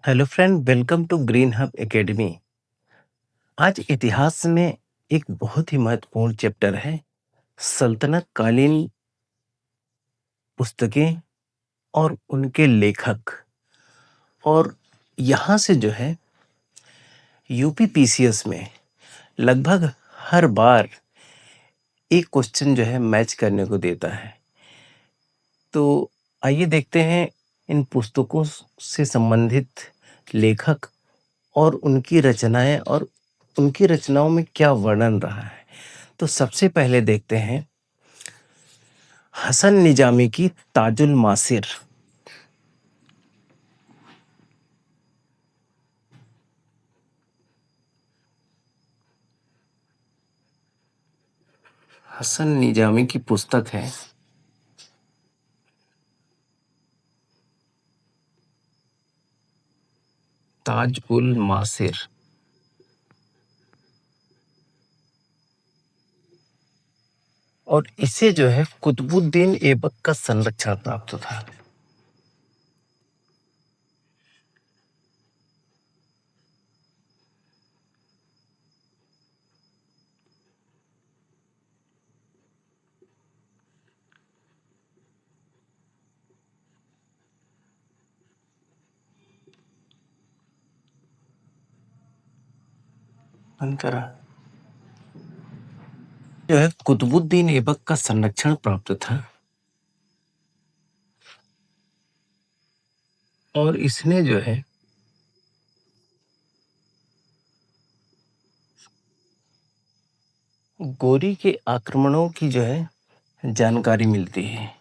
Hello friend, welcome to green hub academy. आज इतिहास में एक बहुत ही महत्वपूर्ण चैप्टर है, सल्तनत कालीन पुस्तकें और उनके लेखक। और यहाँ से जो है यूपीपीसीएस में लगभग हर बार एक क्वेश्चन जो है मैच करने को देता है। तो आइए देखते हैं इन पुस्तकों से संबंधित लेखक और उनकी रचनाएं और उनकी रचनाओं में क्या वर्णन रहा है। तो सबसे पहले देखते हैं हसन निजामी की ताजुल मासिर। हसन निजामी की पुस्तक है ताज उल मासिर। और इसे जो है कुतुबुद्दीन ऐबक का संरक्षण प्राप्त था। अंतरा जो है कुतुबुद्दीन ऐबक का संरक्षण प्राप्त था और इसने जो है गोरी के आक्रमणों की जो है जानकारी मिलती है।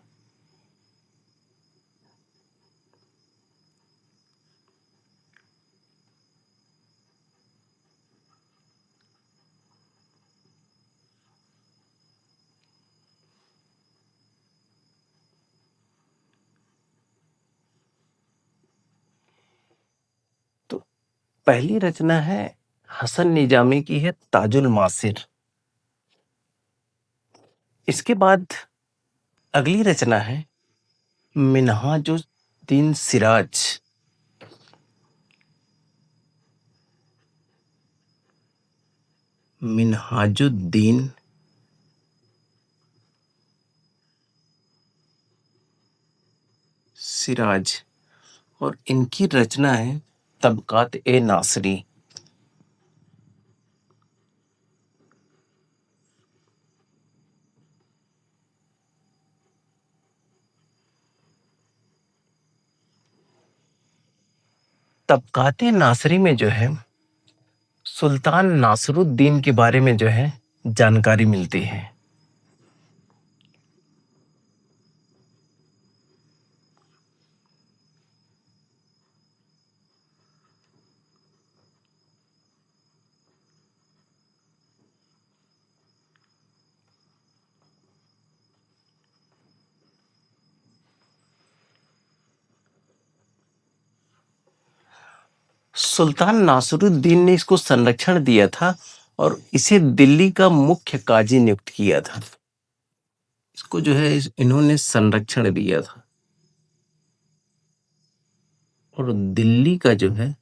तो पहली रचना है हसन निजामी की है ताजुल मासिर। इसके बाद अगली रचना है मिन्हाजुद्दीन सिराज। मिन्हाजुद्दीन सिराज और इनकी रचना है तबकात ए नासरी। तबकात ए नासरी में जो है सुल्तान नासरुद्दीन के बारे में जो है जानकारी मिलती है। सुल्तान नासरुद्दीन ने इसको संरक्षण दिया था और इसे दिल्ली का मुख्य काजी नियुक्त किया था। इसको जो है इन्होंने संरक्षण दिया था और दिल्ली का जो है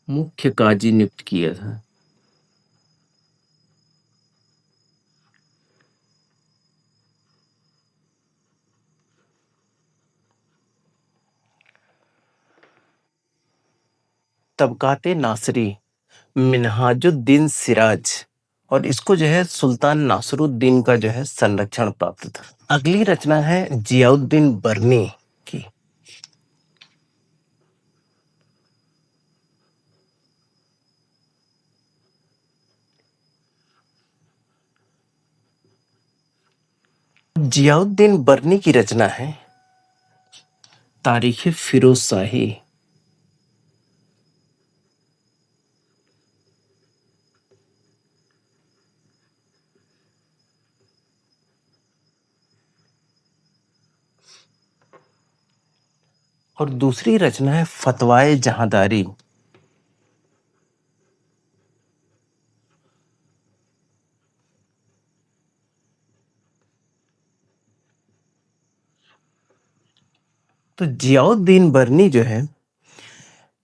मुख्य काजी नियुक्त किया था। तबकाते नासरी मिन्हाजुद्दीन सिराज और इसको जो है सुल्तान नासरुद्दीन का जो है संरक्षण प्राप्त था। अगली रचना है जियाउद्दीन बर्नी की। जियाउद्दीन बर्नी की रचना है तारीख फिरोज शाही। और दूसरी रचना है फतवाए जहांदारी। तो जियाउद्दीन बर्नी जो है,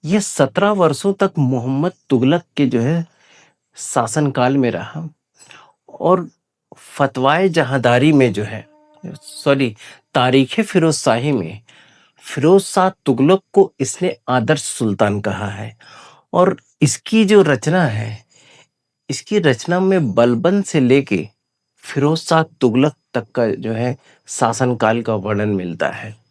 ये 17 वर्षों तक मोहम्मद तुगलक के जो है शासनकाल में रहा और फतवाए जहांदारी में जो है, सॉरी, तारीख़ फिरोज शाही में फिरोज शाह तुगलक को इसने आदर्श सुल्तान कहा है। और इसकी जो रचना है, इसकी रचना में बलबन से लेके फिरोज शाह तुगलक तक का जो है शासनकाल का वर्णन मिलता है।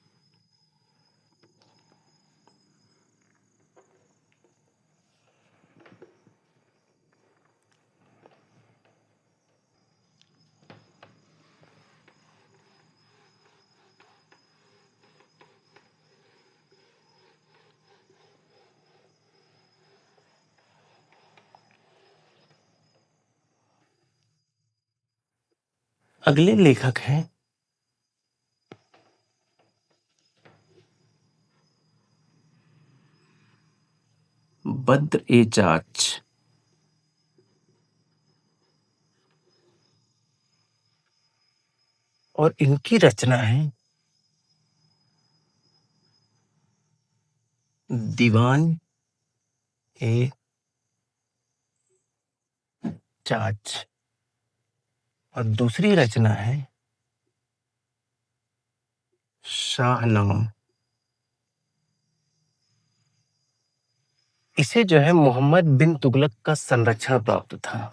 अगले लेखक हैं बद्र ए जाच। और इनकी रचना है दीवान ए जाच। और दूसरी रचना है शाहनामा। इसे जो है मोहम्मद बिन तुगलक का संरक्षण प्राप्त था।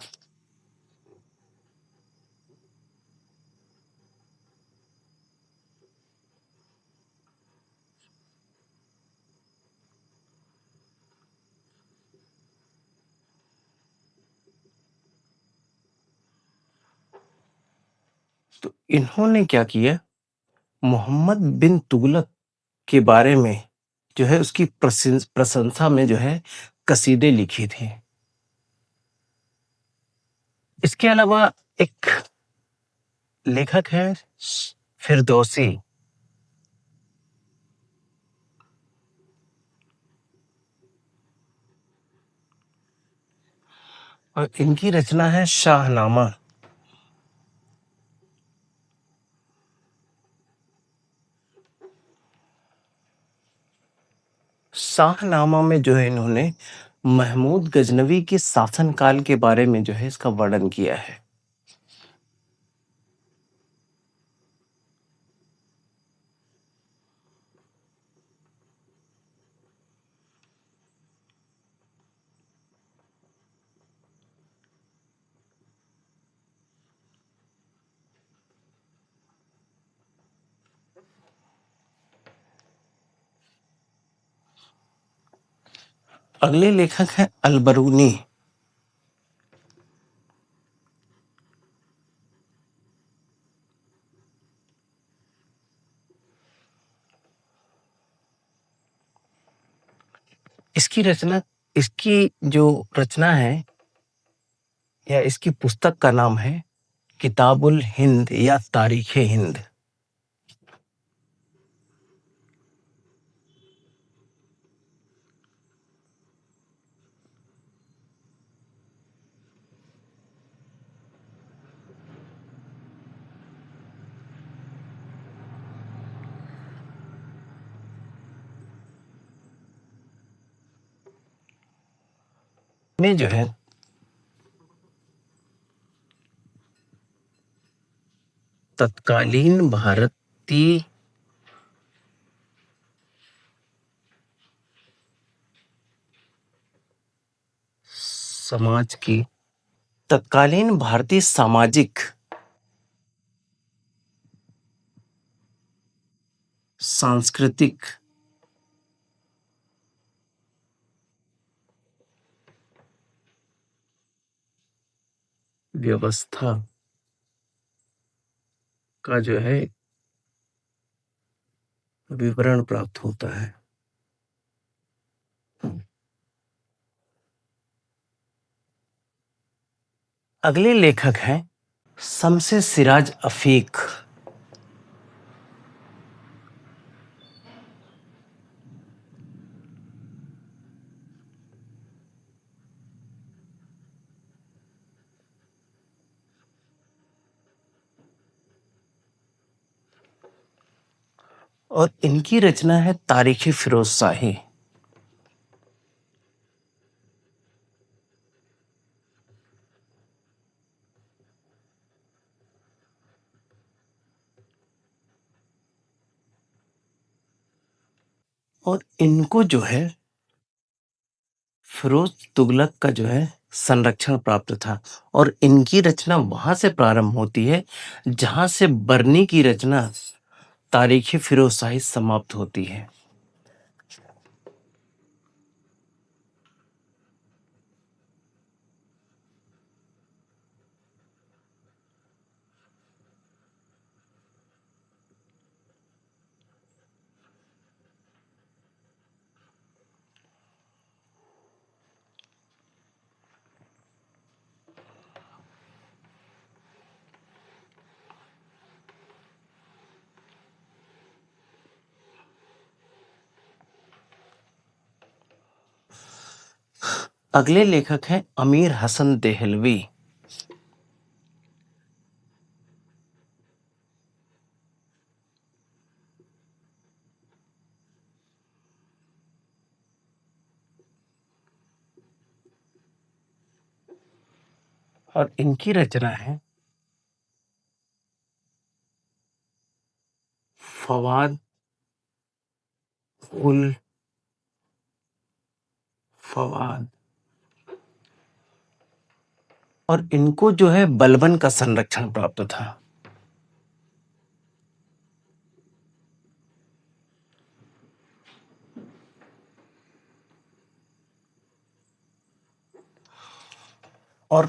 तो इन्होंने क्या किया, मोहम्मद बिन तुगलक के बारे में जो है उसकी प्रशंसा में जो है कसीदे लिखी थी। इसके अलावा एक लेखक है फिरदौसी। और इनकी रचना है शाहनामा। शाहनामा में जो है इन्होंने महमूद गजनवी के शासनकाल के बारे में जो है इसका वर्णन किया है। अगले लेखक हैं अलबरूनी। इसकी रचना, इसकी जो रचना है या इसकी पुस्तक का नाम है किताबुल हिंद या तारीख़ हिंद। में जो है तत्कालीन भारतीय समाज की, तत्कालीन भारतीय सामाजिक, सांस्कृतिक व्यवस्था का जो है विवरण प्राप्त होता है। अगले लेखक हैं शम्से सिराज अफीक। और इनकी रचना है तारीख़ फ़िरोज़ शाही। और इनको जो है फ़िरोज़ तुगलक का जो है संरक्षण प्राप्त था और इनकी रचना वहाँ से प्रारंभ होती है, जहाँ से बरनी की रचना तारीख़ फ़िरोज़ शाही समाप्त होती है। अगले लेखक हैं अमीर हसन देहलवी। और इनकी रचना है फवाद उल फवाद। और इनको जो है बलबन का संरक्षण प्राप्त था। और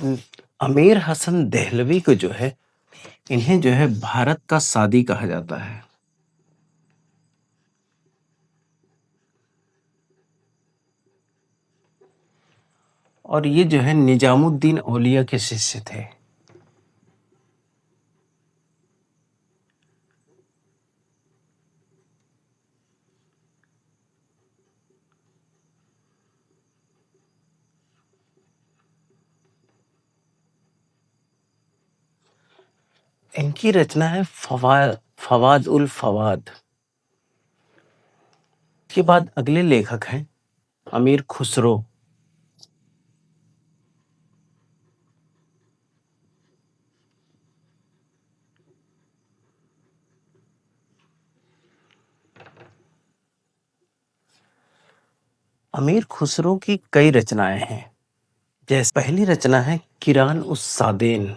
अमीर हसन देहलवी को जो है इन्हें जो है भारत का सादी कहा जाता है। और ये जो है निजामुद्दीन औलिया के शिष्य थे। इनकी रचना है फवाद उल फवाद। के बाद अगले लेखक हैं अमीर खुसरो। अमीर खुसरो की कई रचनाएं हैं। जैसे पहली रचना है किरान उस सादेन।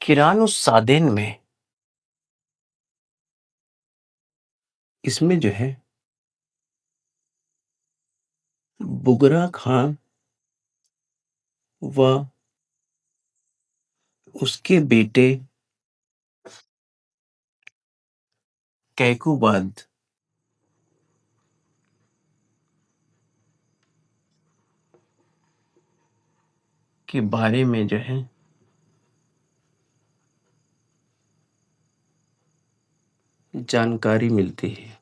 किरान उस सादेन में इसमें जो है बुगरा खां व उसके बेटे कैकुबाद के बारे में जो है जानकारी मिलती है।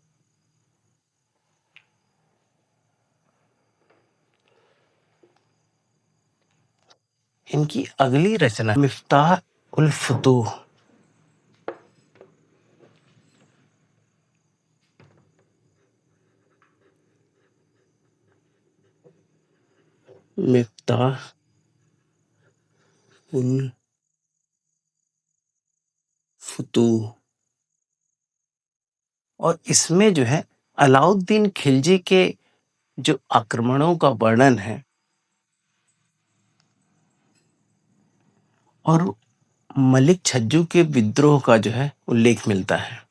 इनकी अगली रचना मिफ्ताह उल फुतूह। मिफ्ताह उल फुतूह। और इसमें जो है अलाउद्दीन खिलजी के जो आक्रमणों का वर्णन है और मलिक छज्जू के विद्रोह का जो है उल्लेख मिलता है।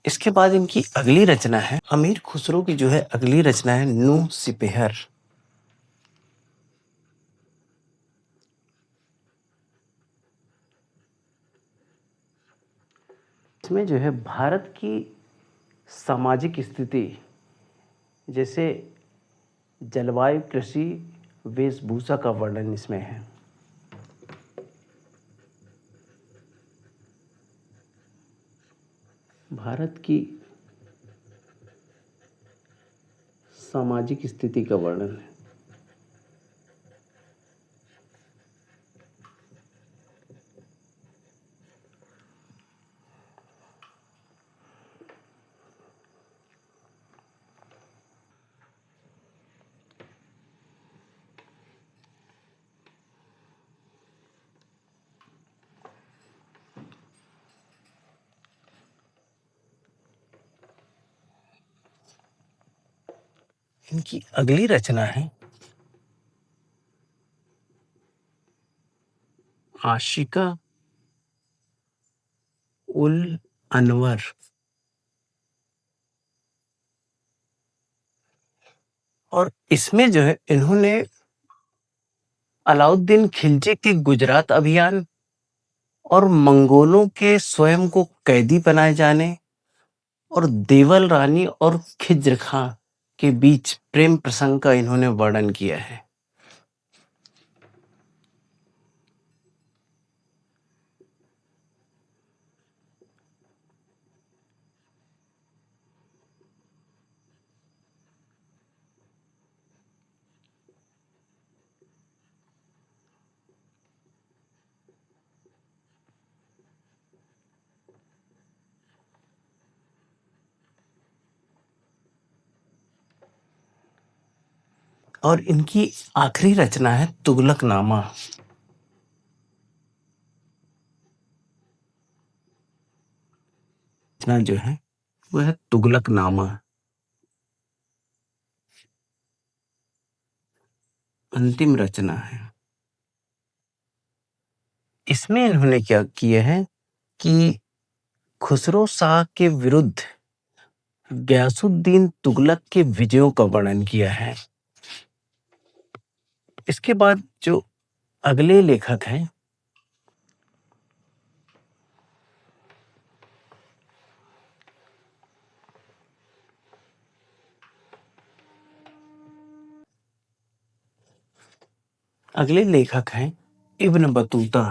इसके बाद इनकी अगली रचना है, अमीर खुसरो की जो है अगली रचना है नूह सिपेहर। इसमें जो है भारत की सामाजिक स्थिति, जैसे जलवायु, कृषि, वेशभूषा का वर्णन इसमें है। भारत की सामाजिक स्थिति का वर्णन है। इनकी अगली रचना है आशिका उल अनवर। और इसमें जो है इन्होंने अलाउद्दीन खिलजी के गुजरात अभियान और मंगोलों के स्वयं को कैदी बनाए जाने और देवल रानी और खिज्र खां के बीच प्रेम प्रसंग का इन्होंने वर्णन किया है। और इनकी आखिरी रचना है तुगलकनामा। रचना जो है वो है तुगलकनामा। अंतिम रचना है। इसमें इन्होंने क्या किया है कि खुसरो शाह के विरुद्ध गयासुद्दीन तुगलक के विजयों का वर्णन किया है। इसके बाद जो अगले लेखक हैं, अगले लेखक हैं इब्न बतूता।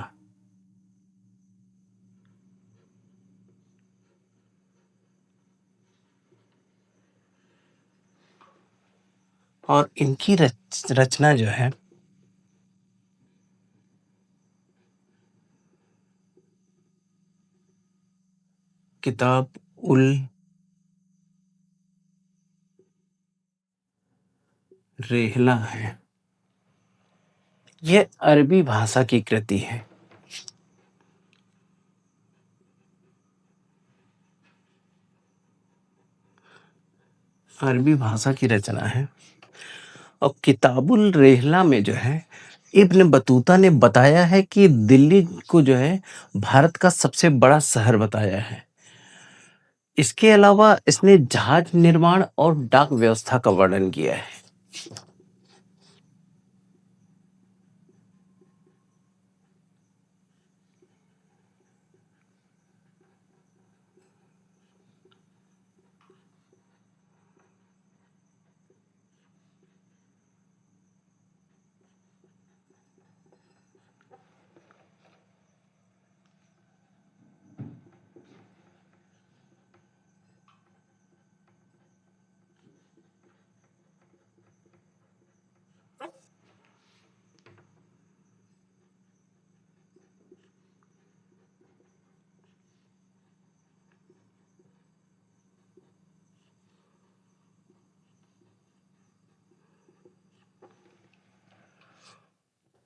और इनकी रचना जो है किताब उल रेहला है। यह अरबी भाषा की कृति है। अरबी भाषा की रचना है। और किताबुल रेहला में जो है इब्न बतूता ने बताया है कि दिल्ली को जो है भारत का सबसे बड़ा शहर बताया है। इसके अलावा इसने जहाज निर्माण और डाक व्यवस्था का वर्णन किया है।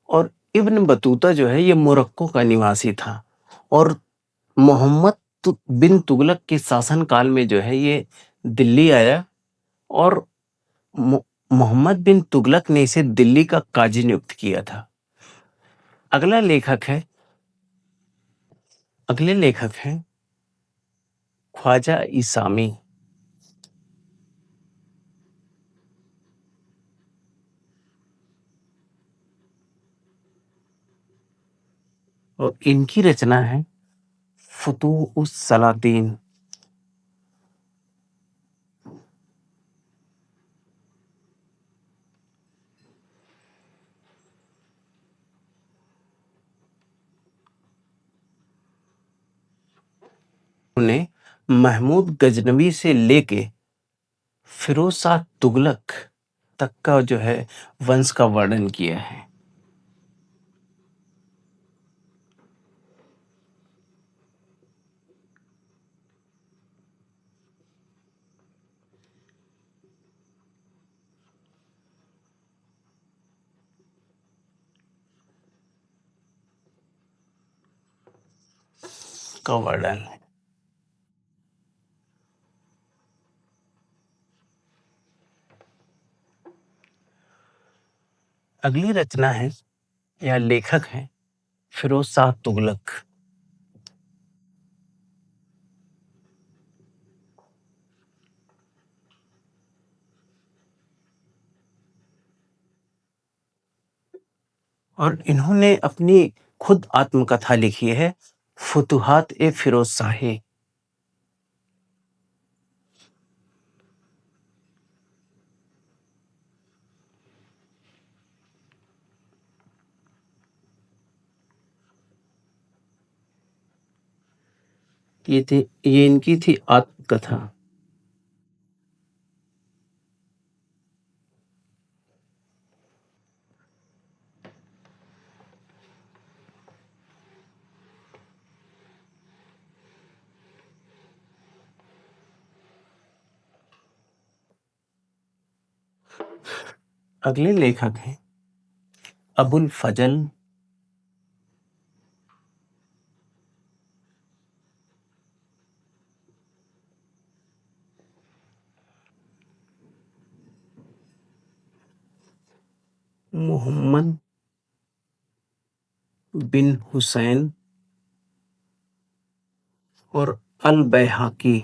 और इब्न बतूता जो है ये मोरक्को का निवासी था और मोहम्मद बिन तुगलक के शासन काल में जो है ये दिल्ली आया और मोहम्मद बिन तुगलक ने इसे दिल्ली का काजी नियुक्त किया था। अगला लेखक है अगले लेखक हैं ख्वाजा इसामी। और इनकी रचना है फुतूह उस सलातीन। उन्हें महमूद गजनवी से लेके फिरोज शाह तुगलक तक का जो है वंश का वर्णन किया है। का वर्णन है। अगली रचना है या लेखक हैं फिरोज शाह तुगलक। और इन्होंने अपनी खुद आत्मकथा लिखी है फुतुहात ए फिरोज शाही। ये इनकी थी आत्मकथा। अगले लेखक हैं अबुल फजल मोहम्मद बिन हुसैन और अल बैहाकी।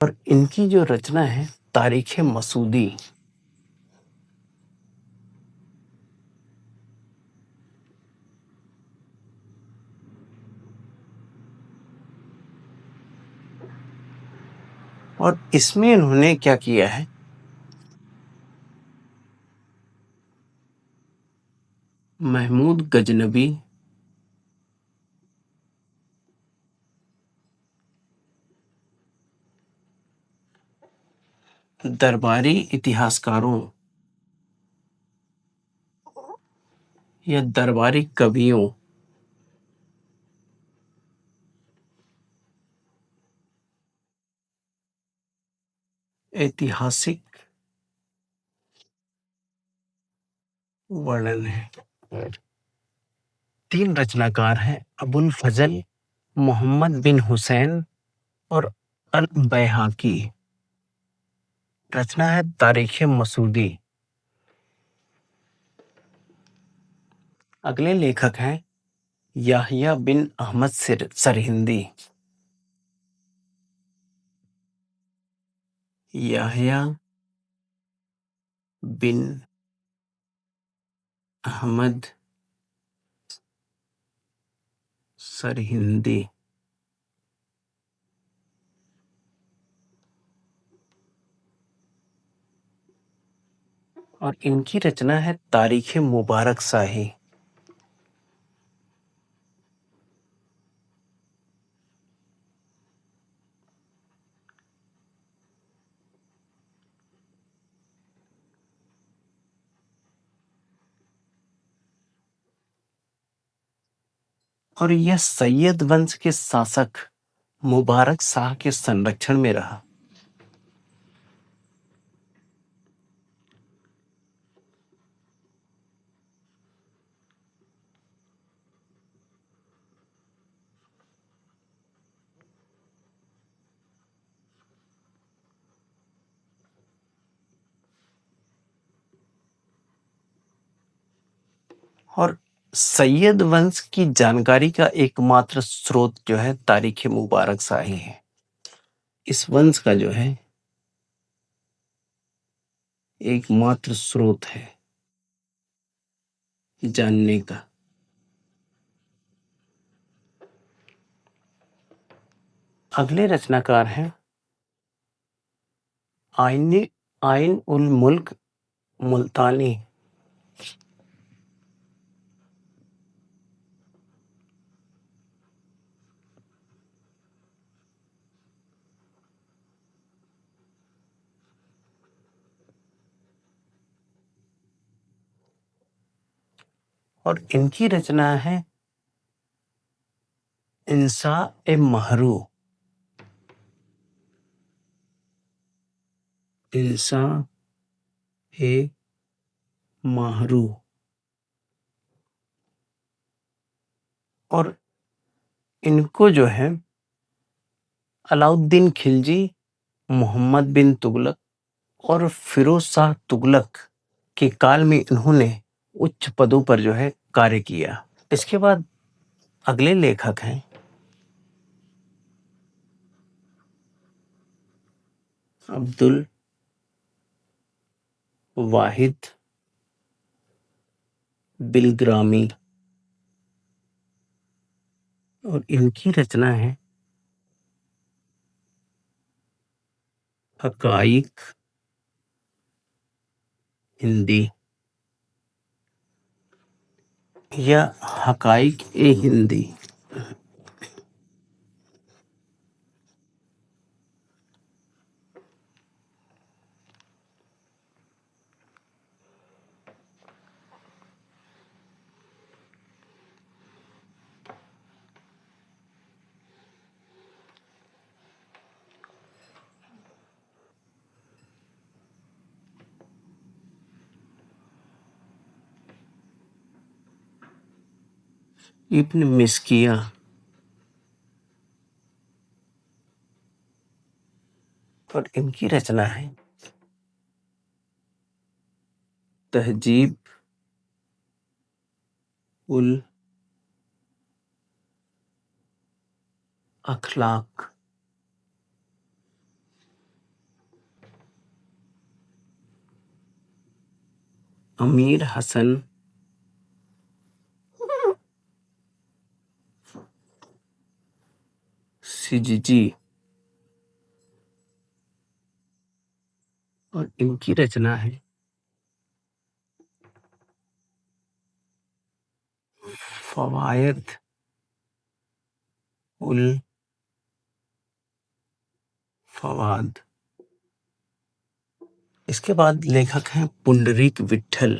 और इनकी जो रचना है तारीख मसूदी। और इसमें इन्होंने क्या किया है, महमूद गजनबी दरबारी इतिहासकारों या दरबारी कवियों, ऐतिहासिक वर्णन है। तीन रचनाकार हैं अबुल फजल, मोहम्मद बिन हुसैन और अल बैहाकी। रचना है तारीख मसूदी। अगले लेखक हैं याहिया बिन अहमद सरहिंदी। याहिया बिन अहमद सरहिंदी। और इनकी रचना है तारीख मुबारक शाही। और यह सैयद वंश के शासक मुबारक शाह के संरक्षण में रहा। और सैयद वंश की जानकारी का एकमात्र स्रोत जो है तारीख मुबारक शाही है। इस वंश का जो है एकमात्र स्रोत है जानने का। अगले रचनाकार हैं आइन उल मुल्क मुल्तानी। और इनकी रचना है इंसा ए महरू। इंसा ए महरू। और इनको जो है अलाउद्दीन खिलजी, मोहम्मद बिन तुगलक और फिरोज शाह तुगलक के काल में इन्होंने उच्च पदों पर जो है कार्य किया। इसके बाद अगले लेखक हैं अब्दुल वाहिद बिलग्रामी। और इनकी रचना है हकाइक हिंदी या हकाइक ए हिंदी। इब्न मिस्किया। और इनकी रचना है तहजीब उल अखलाक। अमीर हसन सिजजी। और इनकी रचना है फवायद उल फवाद। इसके बाद लेखक हैं पुंडरीक विट्ठल।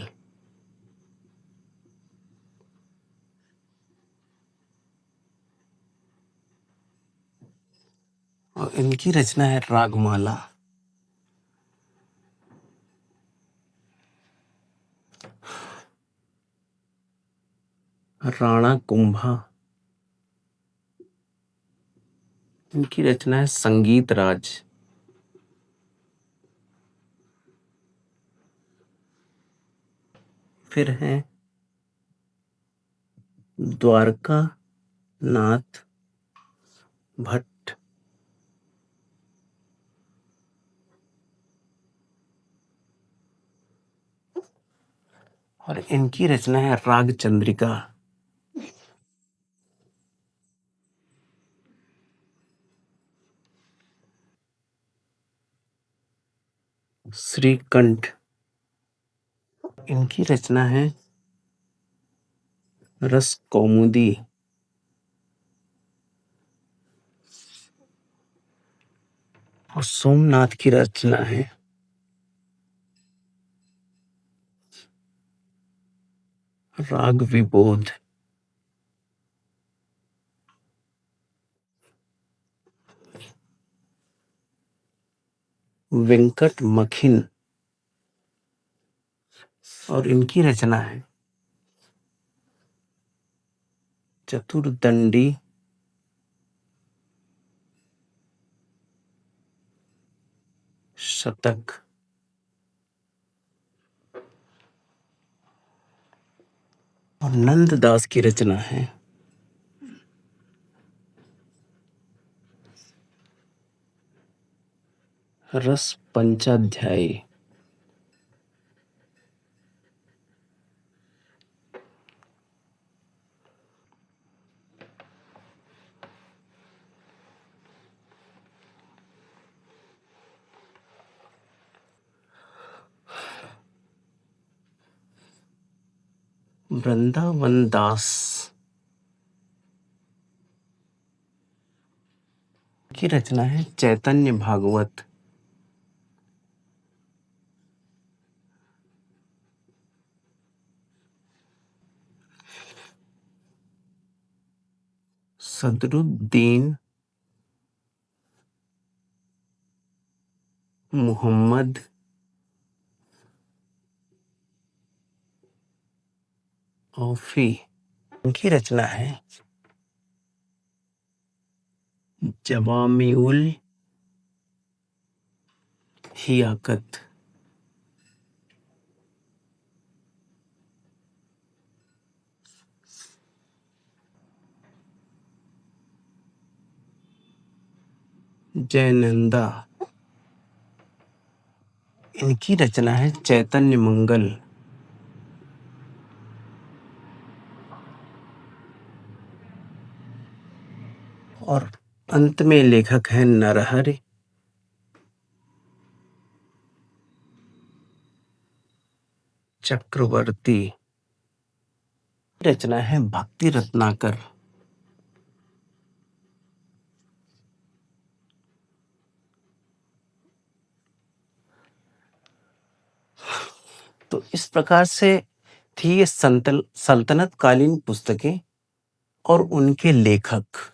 और इनकी रचना है रागमाला। राणा कुंभा। इनकी रचना है संगीत राज। फिर हैं द्वारका नाथ भट्ट। और इनकी रचना है राग चंद्रिका। श्रीकंठ। इनकी रचना है रस कौमुदी। और सोमनाथ की रचना है राग विबोध। वेंकट मखिन। और इनकी रचना है चतुर्दंडी शतक। और नंददास की रचना है रस पंचाध्यायी। वृंदावन दास की रचना है चैतन्य भागवत। सदरुद्दीन मोहम्मद औफी, इनकी रचना है जवामिउल हियाकत। जयनंदा, इनकी रचना है चैतन्य मंगल। और अंत में लेखक है नरहरि चक्रवर्ती। रचना है भक्ति रत्नाकर। तो इस प्रकार से थी ये सल्तनत कालीन पुस्तकें और उनके लेखक।